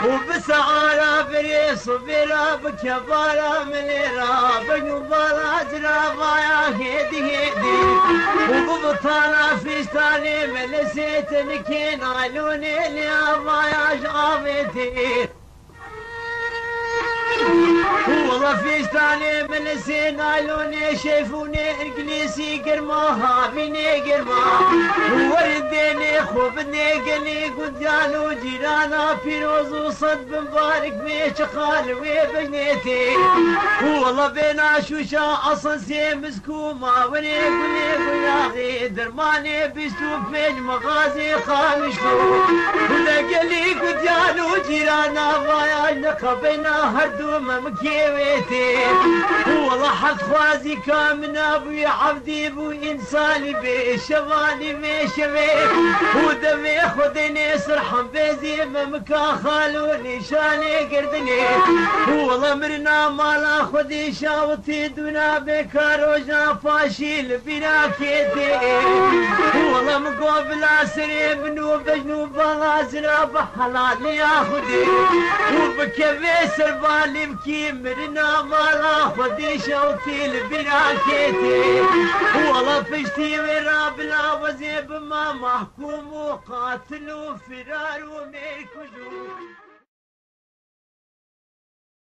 وبسعارة فريس وبلا بكبارة من الراب وبلا جرابا يا هيدي هيدي وببطانة فيستاني من سيت نكين عيوني اللي أبا يا شعبتي والله فيستاني من سين عيوني شايفوني انجليزي قرماها مني قرما ورديني خوبني قلي قديانو جيرانا فيروز وصد مبارك ميش خالوي بجنيتي والله بينا شوشا اصلا سي مسكومة وني قلي قياغي درماني بيستوب من مغازي خامشتو ولا قلي قديانو جيرانا فايا نقبينا هردو ممكيويتي والله حق خوازي كامن ابوي عبدي بو انساني بشواني بشوي ودمي خدني سرحم بيزي ممكا خالوني شاني قردني والله مرنا مالا خدي شاوتي دونا بكاروجنا فاشيل بنا كيتي والله مقابل اسري منو بجنو بغازنا بحلال ياخدي وبكبي سربالي بكي مرنا مالا خدي شاوتي لبنا كيتي والله فشتي وراب لا وزيب ما محكوم وقاتل وفرار وميكجو